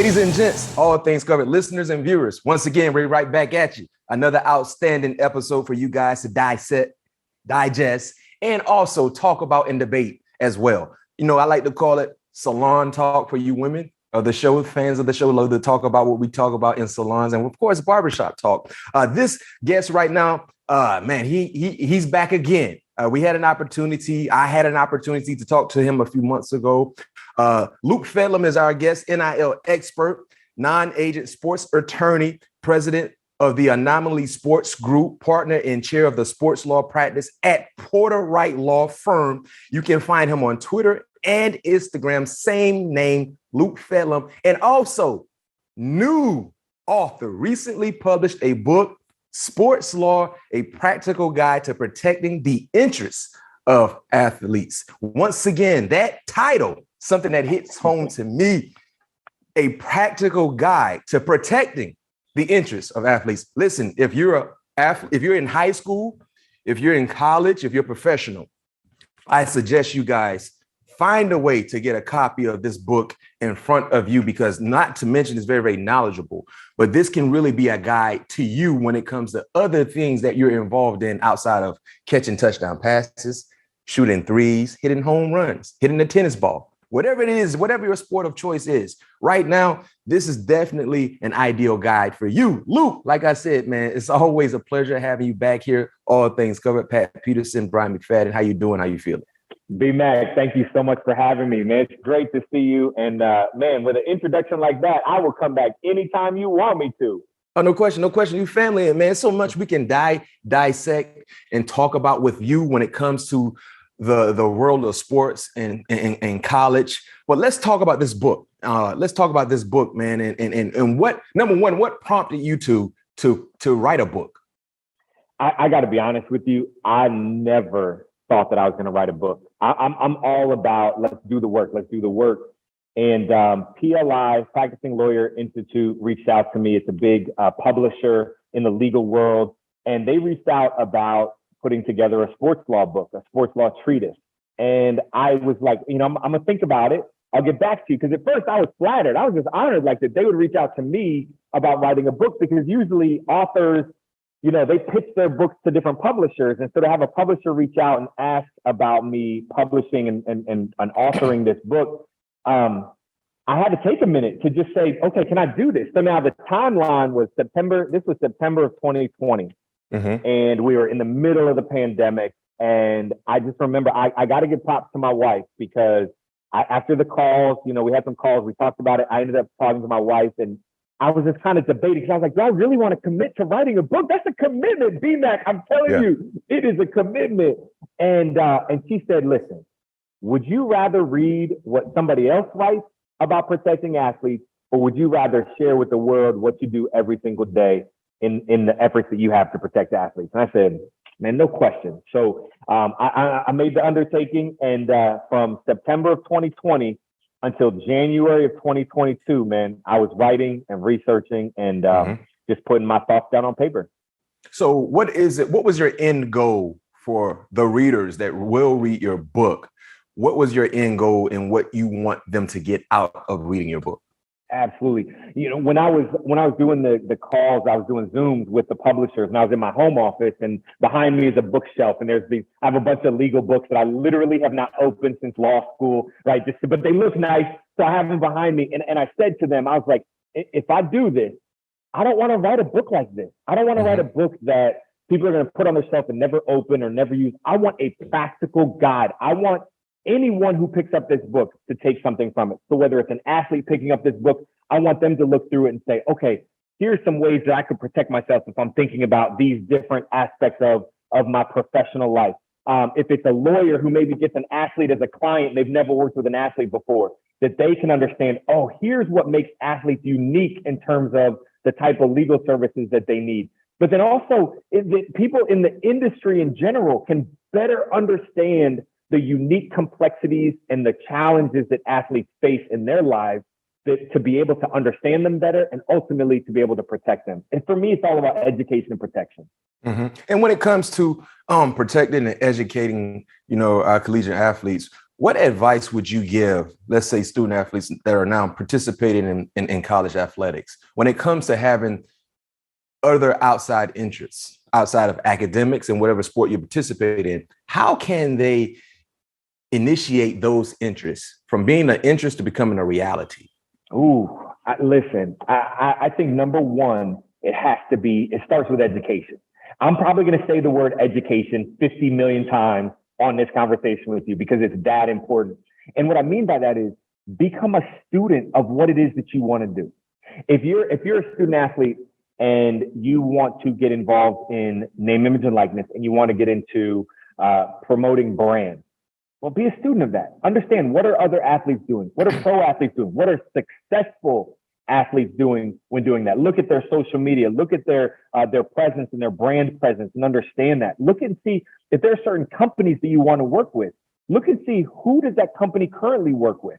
Ladies and gents, all things covered, listeners and viewers, once again, we're right back at you. Another outstanding episode for you guys to dissect, digest, and also talk about and debate as well. You know, I like to call it salon talk for you women of the show. Fans of the show love to talk about what we talk about in salons, and of course, barbershop talk. This guest right now, man, he's back again. I had an opportunity to talk to him a few months ago. Luke Fedlam is our guest, NIL expert, non-agent sports attorney, president of the Anomaly Sports Group, partner and chair of the sports law practice at Porter Wright Law Firm. You can find him on Twitter and Instagram, same name, Luke Fedlam, and also new author, recently published a book, Sports Law, a practical guide to protecting the interests of athletes. Once again, that title, something that hits home to me, a practical guide to protecting the interests of athletes. Listen, if you're in high school, if you're in college, if you're professional, I suggest you guys find a way to get a copy of this book in front of you, because not to mention it's very, very knowledgeable, but this can really be a guide to you when it comes to other things that you're involved in outside of catching touchdown passes, shooting threes, hitting home runs, hitting the tennis ball, whatever it is, whatever your sport of choice is. Right now, this is definitely an ideal guide for you. Luke, like I said, man, it's always a pleasure having you back here. All things covered. Pat Peterson, Bryant McFadden, how you doing? How you feeling? BMac, thank you so much for having me, man. It's great to see you. And man, with an introduction like that, I will come back anytime you want me to. Oh, no question. You family, and man, so much we can dissect and talk about with you when it comes to the world of sports and college. But let's talk about this book. Man. And what, number one, what prompted you to write a book? I got to be honest with you. I never thought that I was going to write a book. I'm all about let's do the work. And PLI, Practicing Lawyer Institute, reached out to me. It's a big publisher in the legal world. And they reached out about putting together a sports law book, a sports law treatise. And I was like, I'm going to think about it. I'll get back to you. Because at first I was flattered. I was just honored that they would reach out to me about writing a book, because usually authors, they pitch their books to different publishers. And so to have a publisher reach out and ask about me publishing and authoring this book, I had to take a minute to just say, okay, can I do this? So now the timeline was September. This was September of 2020. Mm-hmm. And we were in the middle of the pandemic. And I just remember I got to give props to my wife, because after the calls, we had some calls, we talked about it. I ended up talking to my wife, and I was just kind of debating, because I was like, do I really want to commit to writing a book? That's a commitment, BMac. I'm telling you, it is a commitment. And she said, listen, would you rather read what somebody else writes about protecting athletes, or would you rather share with the world what you do every single day in the efforts that you have to protect athletes? And I said, man, no question. So I made the undertaking, and from September of 2020 until January of 2022, man, I was writing and researching and just putting my thoughts down on paper. So what is it? What was your end goal for the readers that will read your book? What was your end goal and what you want them to get out of reading your book? Absolutely. When I was doing the calls, I was doing Zooms with the publishers, and I was in my home office, and behind me is a bookshelf, and I have a bunch of legal books that I literally have not opened since law school, right? But they look nice, so I have them behind me. And I said to them, I was like, if I do this, I don't want to write a book like this. I don't want to write a book that people are going to put on their shelf and never open or never use. I want a practical guide. I want anyone who picks up this book to take something from it. So whether it's an athlete picking up this book, I want them to look through it and say, okay, here's some ways that I could protect myself if I'm thinking about these different aspects of my professional life. If it's a lawyer who maybe gets an athlete as a client, they've never worked with an athlete before, that they can understand, oh, here's what makes athletes unique in terms of the type of legal services that they need. But then also people in the industry in general can better understand the unique complexities and the challenges that athletes face in their lives, to be able to understand them better and ultimately to be able to protect them. And for me, it's all about education and protection. Mm-hmm. And when it comes to protecting and educating, our collegiate athletes, what advice would you give, let's say, student athletes that are now participating in college athletics when it comes to having other outside interests outside of academics and whatever sport you participate in? How can they initiate those interests from being an interest to becoming a reality? Listen, I think number one, it starts with education. I'm probably going to say the word education 50 million times on this conversation with you because it's that important. And what I mean by that is become a student of what it is that you want to do. If you're a student athlete and you want to get involved in name, image, and likeness, and you want to get into promoting brands, well, be a student of that. Understand, what are other athletes doing? What are pro athletes doing? What are successful athletes doing when doing that? Look at their social media. Look at their presence and their brand presence and understand that. Look and see if there are certain companies that you want to work with. Look and see, who does that company currently work with?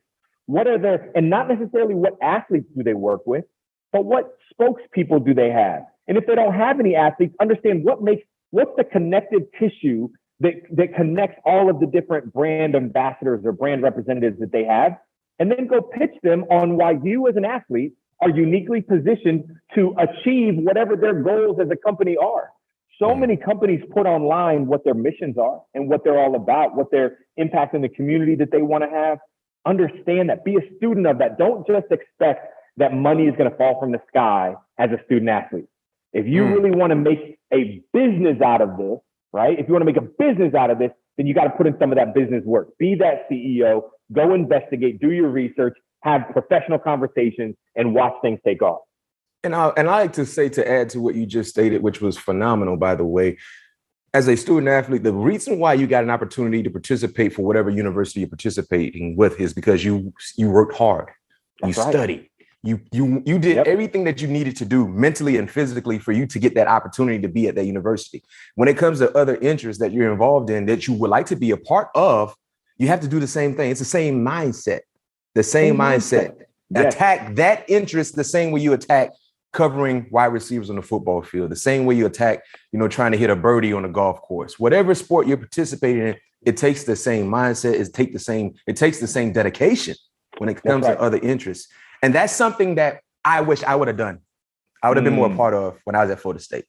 And not necessarily what athletes do they work with, but what spokespeople do they have? And if they don't have any athletes, understand what's the connective tissue that connects all of the different brand ambassadors or brand representatives that they have, and then go pitch them on why you as an athlete are uniquely positioned to achieve whatever their goals as a company are. So many companies put online what their missions are and what they're all about, what their impact in the community that they want to have. Understand that. Be a student of that. Don't just expect that money is going to fall from the sky as a student athlete. If you really want to make a business out of this, right? If you want to make a business out of this, then you got to put in some of that business work. Be that CEO, go investigate, do your research, have professional conversations, and watch things take off. And I like to say, to add to what you just stated, which was phenomenal, by the way, as a student athlete, the reason why you got an opportunity to participate for whatever university you're participating with is because you worked hard, you studied. You did everything that you needed to do mentally and physically for you to get that opportunity to be at that university. When it comes to other interests that you're involved in that you would like to be a part of, you have to do the same thing. It's the same mindset, mindset. Yes. Attack that interest the same way you attack covering wide receivers on the football field, the same way you attack, trying to hit a birdie on a golf course. Whatever sport you're participating in, it takes the same mindset. It takes the same dedication when it comes to other interests. And that's something that I wish I would have done. I would have been more a part of when I was at Florida State.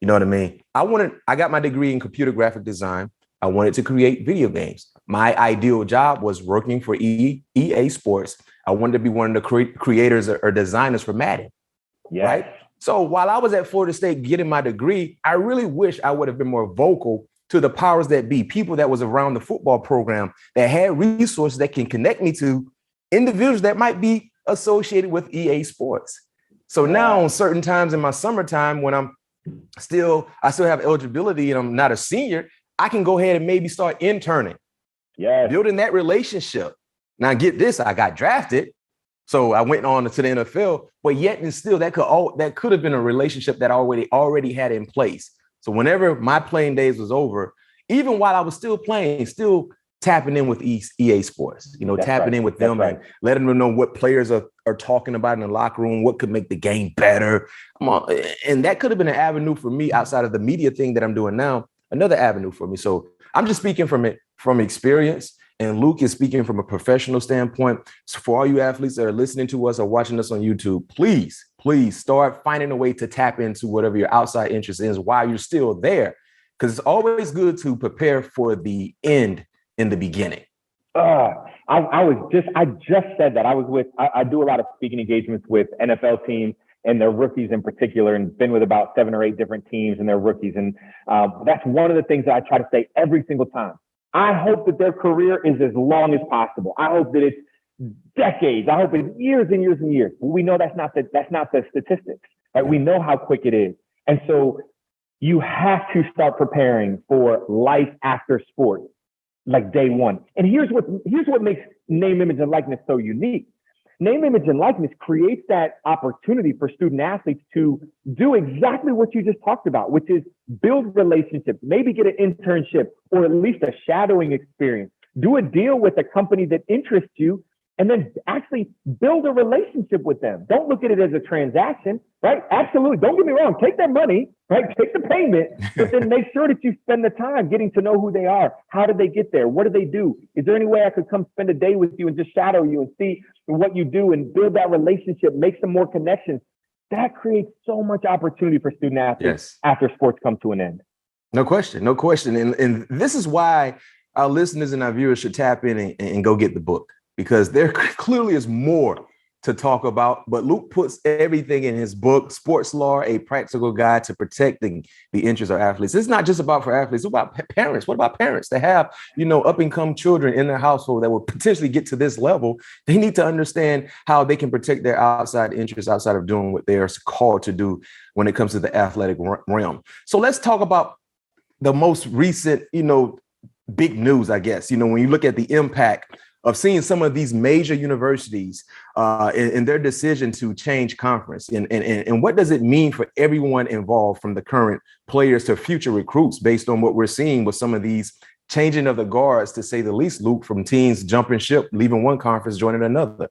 You know what I mean? I got my degree in computer graphic design. I wanted to create video games. My ideal job was working for EA Sports. I wanted to be one of the creators or designers for Madden. Yes. Right? So while I was at Florida State getting my degree, I really wish I would have been more vocal to the powers that be, people that was around the football program that had resources that can connect me to individuals that might be associated with EA Sports. So now on certain times in my summertime, when I still have eligibility and I'm not a senior, I can go ahead and maybe start interning, building that relationship. Now get this, I got drafted. So I went on to the NFL, but yet and still that could have been a relationship that already had in place. So whenever my playing days was over, even while I was still playing, still tapping in with EA Sports, tapping in with them and letting them know what players are talking about in the locker room, what could make the game better. Come on. And that could have been an avenue for me outside of the media thing that I'm doing now, another avenue for me. So I'm just speaking from experience, and Luke is speaking from a professional standpoint. So for all you athletes that are listening to us or watching us on YouTube, please start finding a way to tap into whatever your outside interest is while you're still there, because it's always good to prepare for the end in the beginning. I just said that. I do a lot of speaking engagements with NFL teams and their rookies in particular, and been with about 7 or 8 different teams and their rookies. And that's one of the things that I try to say every single time. I hope that their career is as long as possible. I hope that it's decades. I hope it's years and years and years. But we know that's not the statistics, right? We know how quick it is. And so you have to start preparing for life after sport, like day one. And here's what makes name, image, and likeness so unique. Name, image, and likeness creates that opportunity for student athletes to do exactly what you just talked about, which is build relationships, maybe get an internship or at least a shadowing experience, do a deal with a company that interests you, and then actually build a relationship with them. Don't look at it as a transaction, right? Absolutely. Don't get me wrong. Take that money, right? Take the payment, but then make sure that you spend the time getting to know who they are. How did they get there? What do they do? Is there any way I could come spend a day with you and just shadow you and see what you do and build that relationship, make some more connections? That creates so much opportunity for student athletes after sports come to an end. No question. And this is why our listeners and our viewers should tap in and go get the book, because there clearly is more to talk about. But Luke puts everything in his book, Sports Law, A Practical Guide to Protecting the Interests of Athletes. It's not just about for athletes, it's about parents. What about parents that have, up and coming children in their household that will potentially get to this level? They need to understand how they can protect their outside interests outside of doing what they are called to do when it comes to the athletic realm. So let's talk about the most recent, big news, I guess, when you look at the impact of seeing some of these major universities in their decision to change conference. And what does it mean for everyone involved, from the current players to future recruits, based on what we're seeing with some of these changing of the guards, to say the least, Luke, from teams jumping ship, leaving one conference, joining another?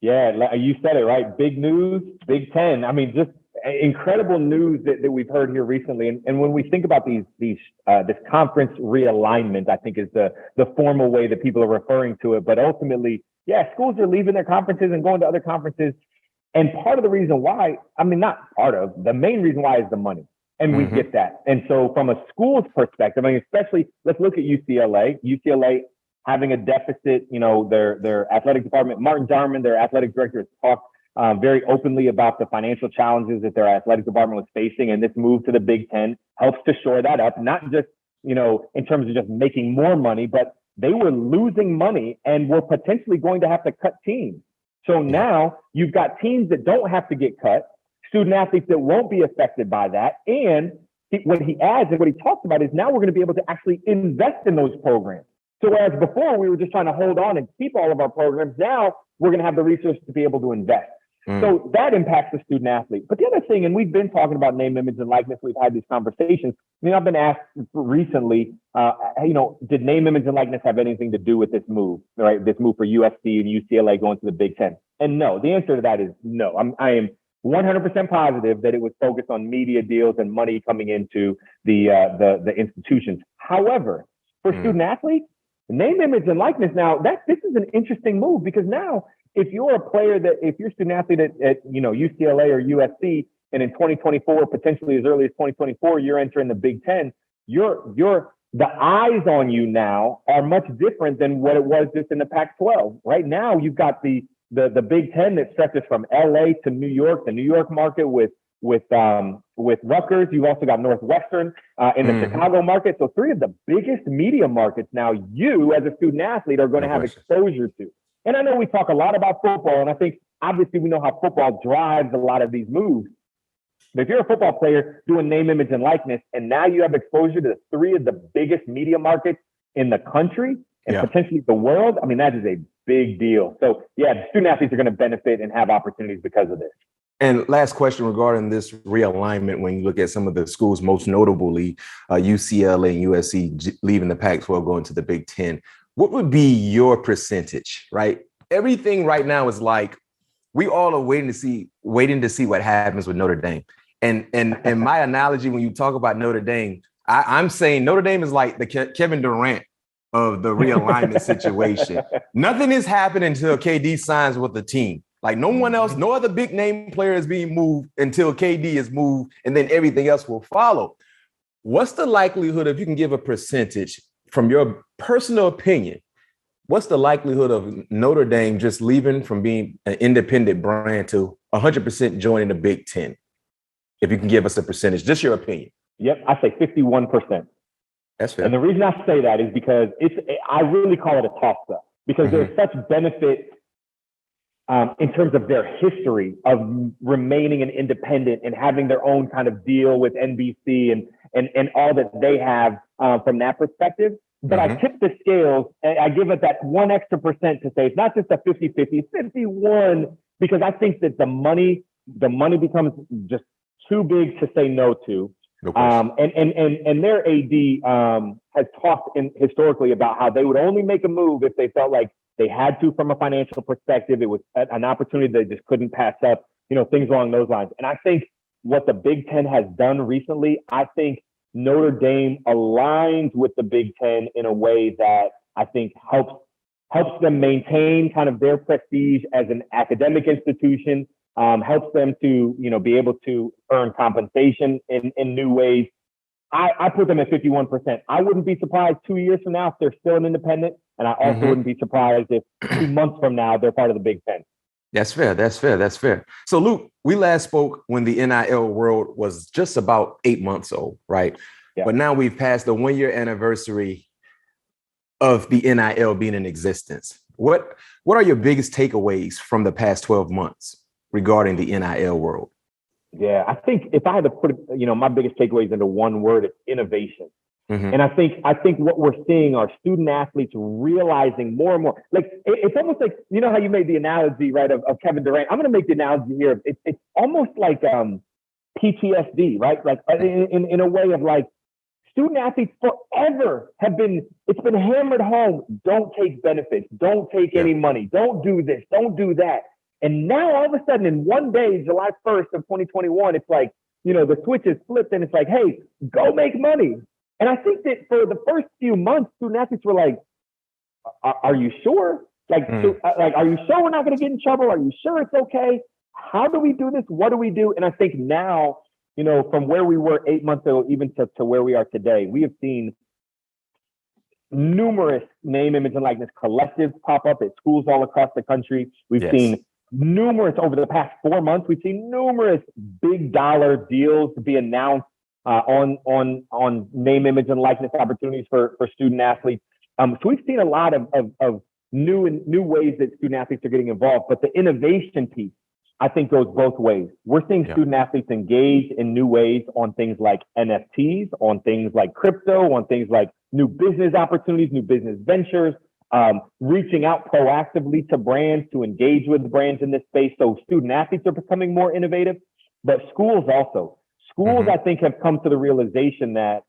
Yeah, you said it, right? Big news, Big Ten. I mean, just incredible news that we've heard here recently. And when we think about this conference realignment, I think is the formal way that people are referring to it. But ultimately, schools are leaving their conferences and going to other conferences. And part of the reason why, the main reason why is the money. And we get that. And so from a school's perspective, especially, let's look at UCLA. UCLA having a deficit, their athletic department, Martin Jarman, their athletic director, has talked very openly about the financial challenges that their athletic department was facing. And this move to the Big Ten helps to shore that up, not just, in terms of just making more money, but they were losing money and were potentially going to have to cut teams. So now you've got teams that don't have to get cut, student athletes that won't be affected by that. And what he adds and what he talks about is now we're going to be able to actually invest in those programs. So whereas before we were just trying to hold on and keep all of our programs, now we're going to have the resources to be able to invest. So that impacts the student athlete. But the other thing, and we've been talking about name, image, and likeness. We've had these conversations. I've been asked recently, did name, image, and likeness have anything to do with this move, right? This move for USC and UCLA going to the Big Ten? And no, the answer to that is no. I am 100% positive that it was focused on media deals and money coming into the institutions. However, for student athletes, name, image, and likeness, now this is an interesting move, because now, if you're a player if you're a student athlete at UCLA or USC, and in 2024, potentially as early as 2024, you're entering the Big Ten, the eyes on you now are much different than what it was just in the Pac-12. Right now, you've got the Big Ten that stretches from LA to New York, the New York market with Rutgers. You've also got Northwestern in the Chicago market. So three of the biggest media markets now you as a student athlete are going to have exposure to. And I know we talk a lot about football, and I think obviously we know how football drives a lot of these moves. But if you're a football player doing name, image, and likeness, and now you have exposure to three of the biggest media markets in the country and potentially the world, that is a big deal. So student athletes are going to benefit and have opportunities because of this. And last question regarding this realignment, when you look at some of the schools, most notably UCLA and USC leaving the Pac-12, going to the Big Ten, what would be your percentage, right? Everything right now is like, we all are waiting to see what happens with Notre Dame. And my analogy, when you talk about Notre Dame, I'm saying Notre Dame is like the Kevin Durant of the realignment situation. Nothing is happening until KD signs with the team. Like no one else, no other big name player is being moved until KD is moved, and then everything else will follow. What's the likelihood, if you can give a percentage from your personal opinion, what's the likelihood of Notre Dame just leaving from being an independent brand to 100% joining the Big Ten? If you can give us a percentage, just your opinion. Yep, I say 51%. That's fair. And the reason I say that is because I really call it a toss-up, because there's such benefit in terms of their history of remaining an independent and having their own kind of deal with NBC and all that they have from that perspective. But I tip the scales and I give it that 1 extra percent to say it's not just a 50-50, it's 51, because I think that the money becomes just too big to say no to. And their AD has talked historically about how they would only make a move if they felt like they had to from a financial perspective. It was an opportunity they just couldn't pass up, things along those lines. And I think what the Big Ten has done recently, I think Notre Dame aligns with the Big Ten in a way that I think helps them maintain kind of their prestige as an academic institution, helps them to, be able to earn compensation in new ways. I put them at 51%. I wouldn't be surprised 2 years from now if they're still an independent. And I also wouldn't be surprised if 2 months from now they're part of the Big Ten. That's fair. So, Luke, we last spoke when the NIL world was just about 8 months old, right? Yeah. But now we've passed the 1 year anniversary of the NIL being in existence. What are your biggest takeaways from the past 12 months regarding the NIL world? Yeah, I think if I had to put, my biggest takeaways into one word, it's innovation. And I think what we're seeing are student athletes realizing more and more. Like it's almost like, how you made the analogy, right, of Kevin Durant. I'm going to make the analogy here. It's almost like PTSD, right? Like in a way of like student athletes forever it's been hammered home. Don't take benefits. Don't take any money. Don't do this. Don't do that. And now all of a sudden in one day, July 1st of 2021, it's like, the switch is flipped and it's like, hey, go make money. And I think that for the first few months, student athletes were like, are you sure? Are you sure we're not going to get in trouble? Are you sure it's okay? How do we do this? What do we do? And I think now, from where we were 8 months ago, even to where we are today, we have seen numerous name, image, and likeness collectives pop up at schools all across the country. We've seen numerous, over the past 4 months, we've seen numerous big dollar deals to be announced on name, image, and likeness opportunities for student athletes. So we've seen a lot of new ways that student athletes are getting involved, but the innovation piece, I think, goes both ways. We're seeing student athletes engage in new ways on things like NFTs, on things like crypto, on things like new business opportunities, new business ventures, reaching out proactively to brands to engage with brands in this space. So student athletes are becoming more innovative, but schools also. Schools, I think, have come to the realization that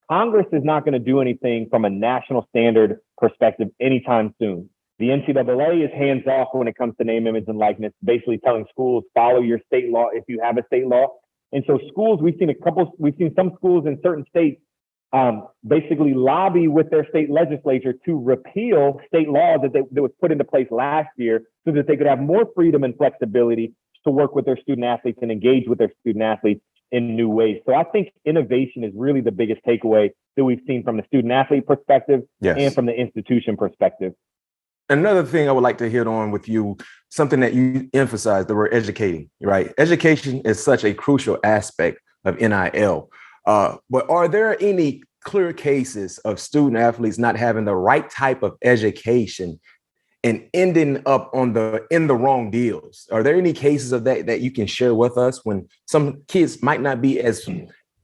Congress is not going to do anything from a national standard perspective anytime soon. The NCAA is hands off when it comes to name, image, and likeness, basically telling schools, follow your state law if you have a state law. And so schools, we've seen some schools in certain states basically lobby with their state legislature to repeal state laws that was put into place last year so that they could have more freedom and flexibility to work with their student athletes and engage with their student athletes in new ways. So I think innovation is really the biggest takeaway that we've seen from the student athlete perspective and from the institution perspective. Another thing I would like to hit on with you, something that you emphasized, the word educating, right? Education is such a crucial aspect of NIL. But are there any clear cases of student athletes not having the right type of education and ending up in the wrong deals? Are there any cases of that you can share with us when some kids might not be as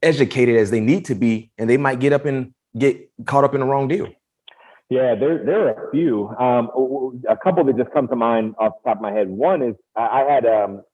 educated as they need to be, and they might get caught up in the wrong deal? Yeah, there are a few. A couple that just come to mind off the top of my head. One is I had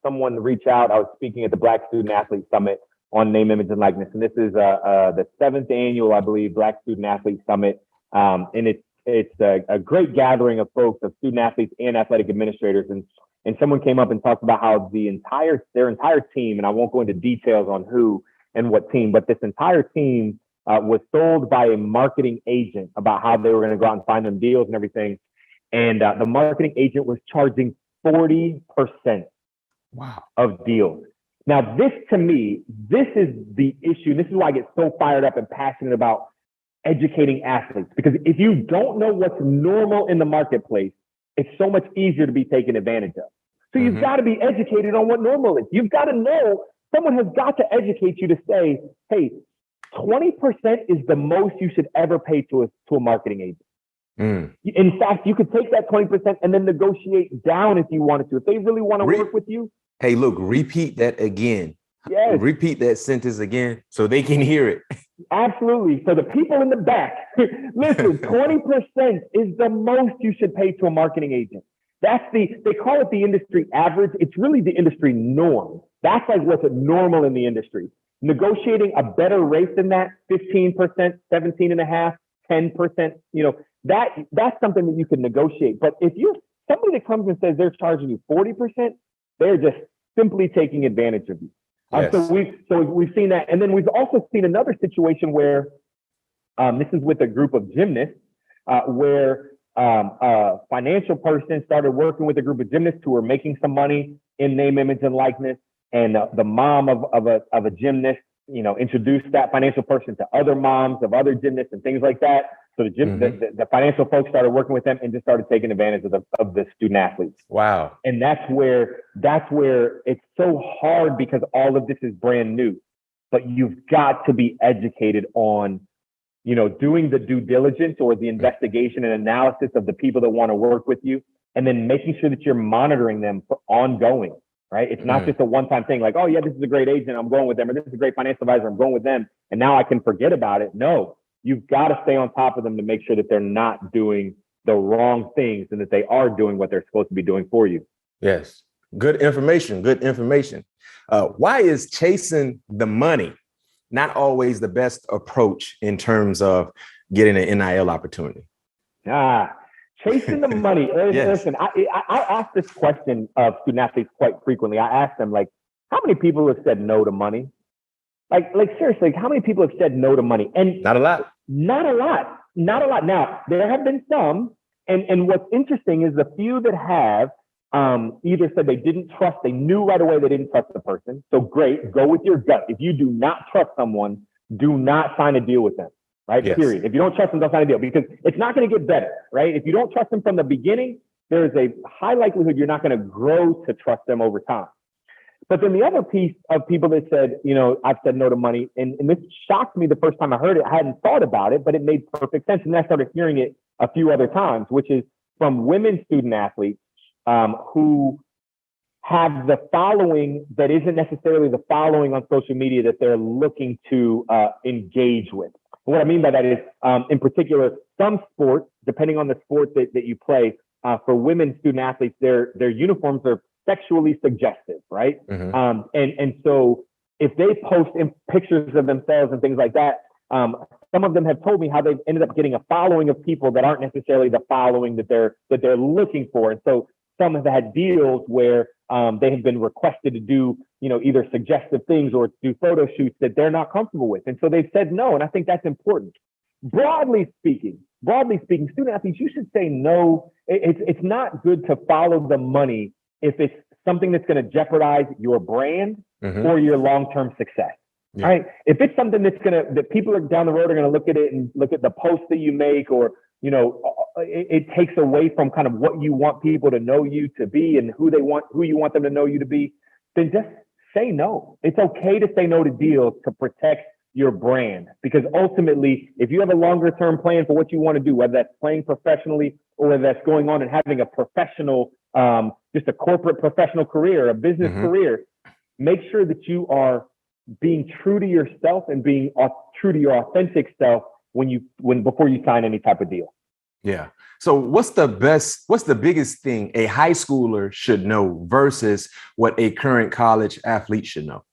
someone reach out. I was speaking at the Black Student Athlete Summit on name, image, and likeness, and this is the 7th annual, I believe, Black Student Athlete Summit, and it's a great gathering of folks, of student athletes and athletic administrators, and someone came up and talked about how their entire team, and I won't go into details on who and what team, but this entire team was sold by a marketing agent about how they were going to go out and find them deals and everything. And the marketing agent was charging 40% of deals. Now, this to me, this is the issue. This is why I get so fired up and passionate about educating athletes, because if you don't know what's normal in the marketplace, it's so much easier to be taken advantage of. So you've got to be educated on what normal is. You've got to know, someone has got to educate you to say, hey, 20% is the most you should ever pay to a marketing agent. In fact, you could take that 20% and then negotiate down if you wanted to. If they really want to work with you. Hey, look, repeat that again. Yes. Repeat that sentence again so they can hear it. Absolutely. So the people in the back, listen, 20% is the most you should pay to a marketing agent. They call it the industry average. It's really the industry norm. That's like what's normal in the industry. Negotiating a better rate than that, 15%, 17.5%, 10%, that's something that you can negotiate. But if you're somebody that comes and says they're charging you 40%, they're just simply taking advantage of you. Yes. So we've seen that. And then we've also seen another situation where this is with a group of gymnasts where a financial person started working with a group of gymnasts who were making some money in name, image, and likeness. And the mom of a gymnast, introduced that financial person to other moms of other gymnasts and things like that. So the financial folks started working with them and just started taking advantage of the student athletes. Wow. And that's where it's so hard because all of this is brand new. But you've got to be educated on, doing the due diligence or the investigation and analysis of the people that want to work with you, and then making sure that you're monitoring them for ongoing, right? It's not just a one-time thing like, oh yeah, this is a great agent, I'm going with them, or this is a great financial advisor, I'm going with them, and now I can forget about it. No, you've got to stay on top of them to make sure that they're not doing the wrong things and that they are doing what they're supposed to be doing for you. Yes. Good information. Why is chasing the money not always the best approach in terms of getting an NIL opportunity? Chasing the money. Yes. Listen, I ask this question of student athletes quite frequently. I ask them, like, how many people have said no to money? Like seriously, how many people have said no to money? And not a lot. Not a lot. Now, there have been some, and what's interesting is the few that have either said they didn't trust, they knew right away they didn't trust the person. So great, go with your gut. If you do not trust someone, do not sign a deal with them, right? Yes. Period. If you don't trust them, don't sign a deal, because it's not going to get better, right? If you don't trust them from the beginning, there is a high likelihood you're not going to grow to trust them over time. But then the other piece of people that said, I've said no to money, and this shocked me the first time I heard it. I hadn't thought about it, but it made perfect sense. And then I started hearing it a few other times, which is from women student athletes who have the following that isn't necessarily the following on social media that they're looking to engage with. And what I mean by that is, in particular, some sports, depending on the sport that you play, for women student athletes, their uniforms are sexually suggestive, right? Mm-hmm. And so if they post pictures of themselves and things like that, some of them have told me how they've ended up getting a following of people that aren't necessarily the following that they're looking for. And so some have had deals where they have been requested to do, either suggestive things or do photo shoots that they're not comfortable with. And so they've said no. And I think that's important. Broadly speaking, student athletes, you should say no. It's not good to follow the money if it's something that's going to jeopardize your brand or your long-term success. Yeah. Right? If it's something that people are down the road are going to look at it and look at the posts that you make, or, it takes away from kind of what you want people to know you to be and who you want them to know you to be, then just say no. It's okay to say no to deals to protect your brand, because ultimately, if you have a longer term plan for what you want to do, whether that's playing professionally or whether that's going on and having a professional, just a corporate professional career, a business career, make sure that you are being true to yourself and being true to your authentic self before you sign any type of deal. Yeah. So what's the biggest thing a high schooler should know versus what a current college athlete should know?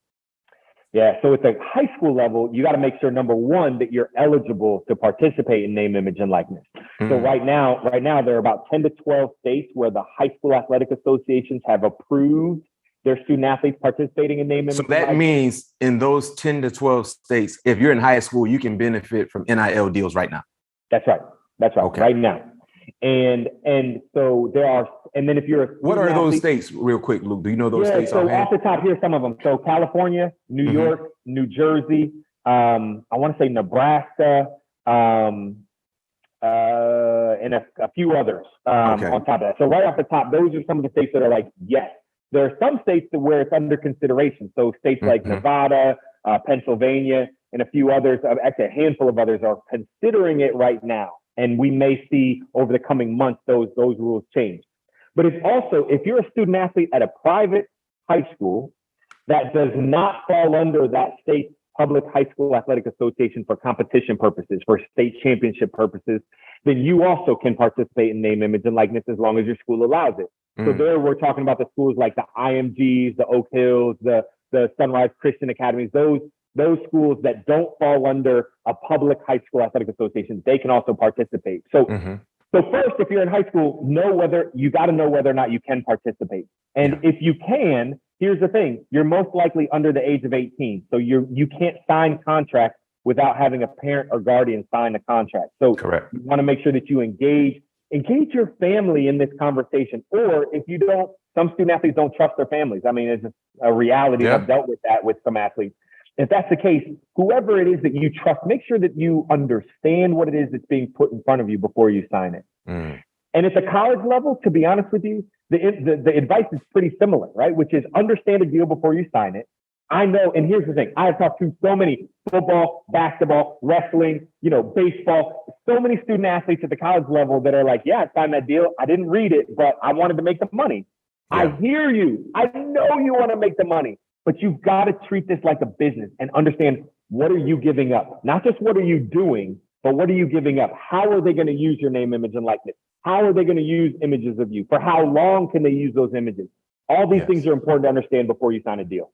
Yeah. So at the high school level, you got to make sure, number one, that you're eligible to participate in name, image, and likeness. So right now, there are about 10 to 12 states where the high school athletic associations have approved their student athletes participating in name, image, and likeness. So that means in those 10 to 12 states, if you're in high school, you can benefit from NIL deals right now. That's right. Okay. Right now. And so there are, and then if you're what are those states, real quick, Luke? Do you know those states? So off the top, here's some of them. So California, New York, New Jersey, I want to say Nebraska, and a few others on top of that. So right off the top, those are some of the states that are like, yes. There are some states where it's under consideration. So states like Nevada, Pennsylvania, and a few others, actually a handful of others, are considering it right now. And we may see over the coming months those rules change. But if you're a student athlete at a private high school that does not fall under that state's public high school athletic association for competition purposes, for state championship purposes, then you also can participate in name, image, and likeness as long as your school allows it. So there we're talking about the schools like the IMGs, the Oak Hills, the Sunrise Christian Academies, those schools that don't fall under a public high school athletic association, they can also participate. So first, if you're in high school, you got to know whether or not you can participate. And if you can, here's the thing. You're most likely under the age of 18. So you can't sign contracts without having a parent or guardian sign the contract. So Correct. you want to make sure that you engage your family in this conversation. Or if you don't, some student athletes don't trust their families. I mean, it's just a reality. Yeah. I've dealt with that with some athletes. If that's the case, whoever it is that you trust, make sure that you understand what it is that's being put in front of you before you sign it. Mm. And at the college level, to be honest with you, the advice is pretty similar, right? Which is understand a deal before you sign it. I know, and here's the thing, I have talked to so many football, basketball, wrestling, baseball, so many student athletes at the college level that are like, yeah, I signed that deal. I didn't read it, but I wanted to make the money. Yeah. I hear you. I know you want to make the money, but you've got to treat this like a business and understand, what are you giving up? Not just what are you doing, but what are you giving up? How are they going to use your name, image, and likeness? How are they going to use images of you? For how long can they use those images? All these things are important to understand before you sign a deal.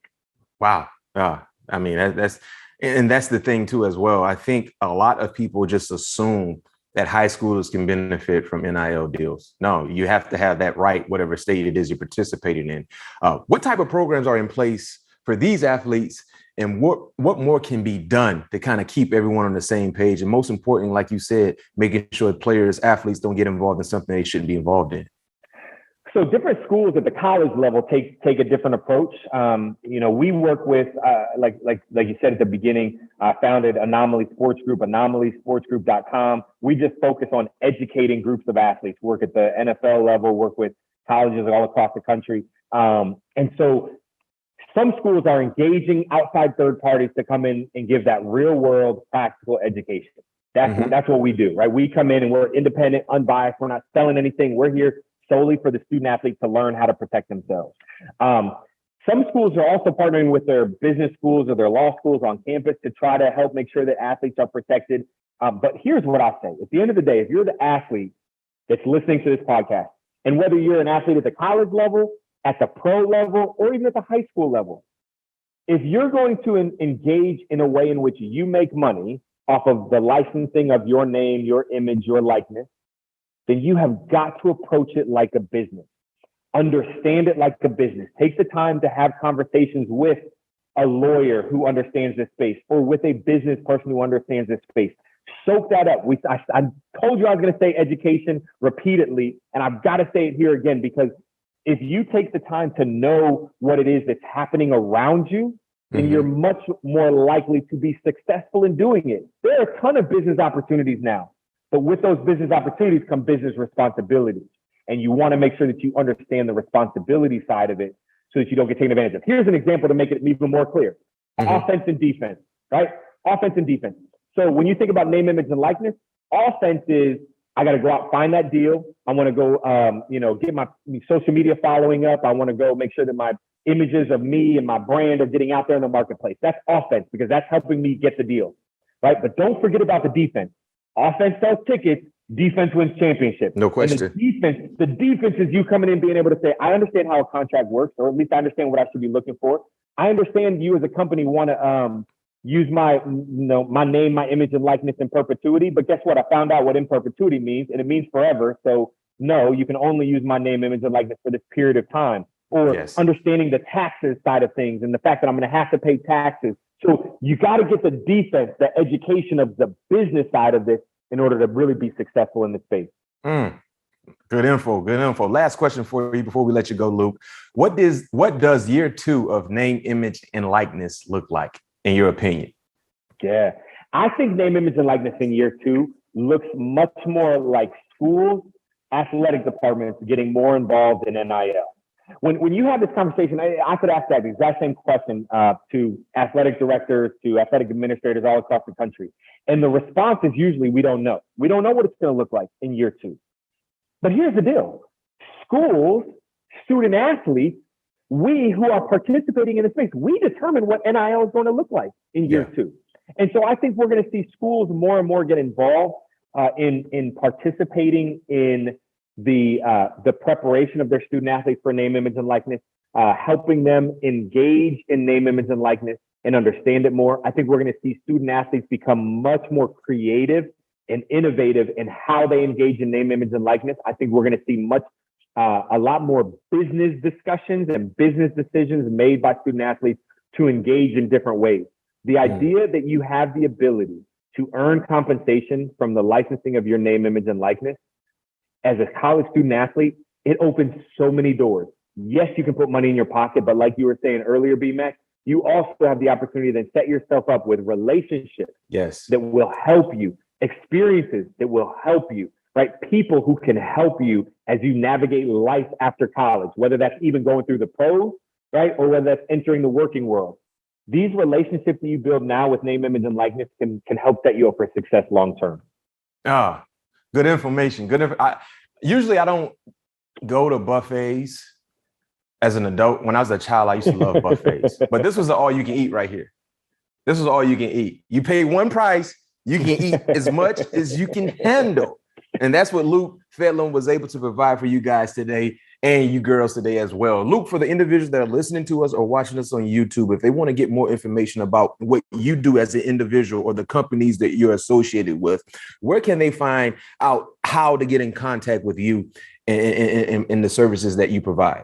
Wow. I mean, that's the thing too, as well. I think a lot of people just assume that high schoolers can benefit from NIL deals. No, you have to have that right, whatever state it is you're participating in. What type of programs are in place for these athletes, and what more can be done to kind of keep everyone on the same page? And most importantly, like you said, making sure players, athletes don't get involved in something they shouldn't be involved in. So different schools at the college level take a different approach. We work with, like you said at the beginning, founded Anomaly Sports Group, anomalysportsgroup.com. We just focus on educating groups of athletes, work at the NFL level, work with colleges all across the country. And so some schools are engaging outside third parties to come in and give that real world practical education. That's what we do, right? We come in and we're independent, unbiased. We're not selling anything. We're here solely for the student athlete to learn how to protect themselves. Some schools are also partnering with their business schools or their law schools on campus to try to help make sure that athletes are protected. But here's what I say. At the end of the day, if you're the athlete that's listening to this podcast, and whether you're an athlete at the college level, at the pro level, or even at the high school level, if you're going to engage in a way in which you make money off of the licensing of your name, your image, your likeness, then you have got to approach it like a business. Understand it like a business. Take the time to have conversations with a lawyer who understands this space, or with a business person who understands this space. Soak that up. I told you I was going to say education repeatedly, and I've got to say it here again, because if you take the time to know what it is that's happening around you, then you're much more likely to be successful in doing it. There are a ton of business opportunities now. But with those business opportunities come business responsibilities. And you want to make sure that you understand the responsibility side of it so that you don't get taken advantage of. Here's an example to make it even more clear. Offense and defense, right? Offense and defense. So when you think about name, image, and likeness, offense is, I got to go out, find that deal. I want to go, get my social media following up. I want to go make sure that my images of me and my brand are getting out there in the marketplace. That's offense, because that's helping me get the deal, right? But don't forget about the defense. Offense sells tickets, defense wins championships. No question. And the defense is you coming in being able to say, I understand how a contract works, or at least I understand what I should be looking for. I understand you as a company want to use my name, my image, and likeness in perpetuity. But guess what? I found out what in perpetuity means, and it means forever. So no, you can only use my name, image, and likeness for this period of time. Or understanding the taxes side of things and the fact that I'm going to have to pay taxes. So you got to get the defense, the education of the business side of this in order to really be successful in this space. Good info. Last question for you before we let you go, Luke. What does year 2 of name, image, and likeness look like, in your opinion? Yeah, I think name, image, and likeness in year 2 looks much more like schools, athletic departments getting more involved in NIL. When you have this conversation, I could ask that exact same question to athletic directors, to athletic administrators all across the country. And the response is usually, we don't know. We don't know what it's going to look like in year 2. But here's the deal. Schools, student athletes, we who are participating in the space, we determine what NIL is going to look like in year 2. And so I think we're going to see schools more and more get involved in participating in the preparation of their student athletes for name, image, and likeness, helping them engage in name, image, and likeness and understand it more. I think we're going to see student athletes become much more creative and innovative in how they engage in name, image, and likeness. I think we're going to see much a lot more business discussions and business decisions made by student athletes to engage in different ways. The idea that you have the ability to earn compensation from the licensing of your name, image, and likeness as a college student athlete, it opens so many doors. Yes, you can put money in your pocket, but like you were saying earlier, BMac, you also have the opportunity to then set yourself up with relationships that will help you, experiences that will help you, right? People who can help you as you navigate life after college, whether that's even going through the pros, right? Or whether that's entering the working world. These relationships that you build now with name, image, and likeness can help set you up for success long-term. Ah, good information. Usually I don't go to buffets as an adult. When I was a child, I used to love buffets, but this was all you can eat right here. This is all you can eat. You pay one price, you can eat as much as you can handle. And that's what Luke Fedlam was able to provide for you guys today and you girls today as well. Luke, for the individuals that are listening to us or watching us on YouTube, if they want to get more information about what you do as an individual or the companies that you're associated with, where can they find out how to get in contact with you and the services that you provide?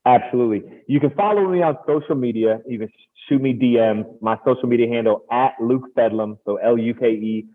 Absolutely. You can follow me on social media. You can shoot me DMs. My social media handle at Luke Fedlam. So LukeFedlam.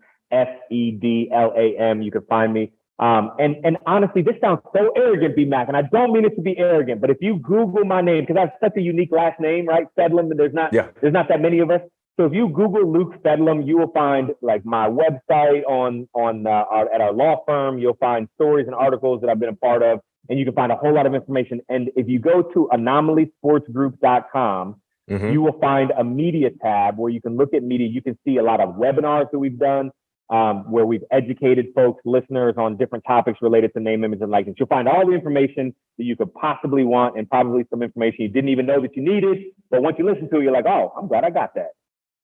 You can find me. And honestly, this sounds so arrogant, BMac, and I don't mean it to be arrogant, but if you Google my name, because I have such a unique last name, right? Fedlam, and there's not that many of us. So if you Google Luke Fedlam, you will find like my website at our law firm. You'll find stories and articles that I've been a part of, and you can find a whole lot of information. And if you go to anomalysportsgroup.com, you will find a media tab where you can look at media. You can see a lot of webinars that we've done, where we've educated folks, listeners on different topics related to name, image, and likeness. You'll find all the information that you could possibly want and probably some information you didn't even know that you needed. But once you listen to it, you're like, oh, I'm glad I got that.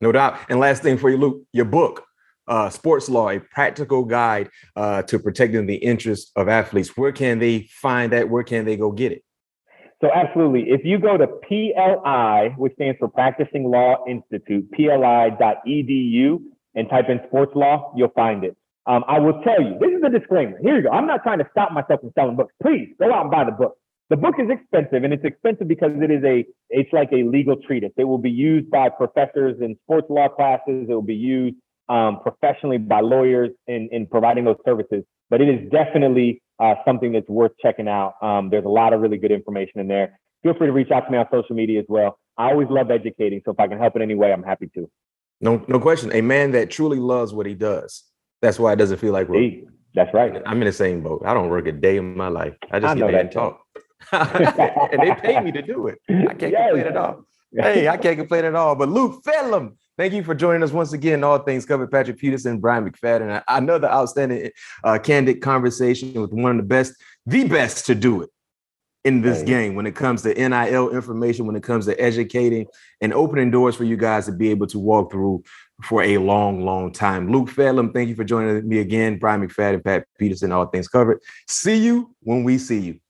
No doubt. And last thing for you, Luke, your book, Sports Law, a practical guide to protecting the interests of athletes. Where can they find that? Where can they go get it? So absolutely. If you go to PLI, which stands for Practicing Law Institute, PLI.edu, and type in sports law, you'll find it. I will tell you, this is a disclaimer. Here you go. I'm not trying to stop myself from selling books. Please go out and buy the book. The book is expensive, and it's expensive because it's like a legal treatise. It will be used by professors in sports law classes. It will be used professionally by lawyers in providing those services. But it is definitely something that's worth checking out. There's a lot of really good information in there. Feel free to reach out to me on social media as well. I always love educating, so if I can help in any way, I'm happy to. No question. A man that truly loves what he does. That's why it doesn't feel like work. That's right. I'm in the same boat. I don't work a day in my life. I just get there and talk. And they pay me to do it. I can't complain at all. Hey, I can't complain at all. But Luke Fedlam, thank you for joining us once again. All things covered. Patrick Peterson, Bryant McFadden. Another outstanding, candid conversation with one of the best to do it in this game when it comes to NIL information, when it comes to educating and opening doors for you guys to be able to walk through for a long, long time. Luke Fedlam, thank you for joining me again. Bryant McFadden, Pat Peterson, All Things Covered. See you when we see you.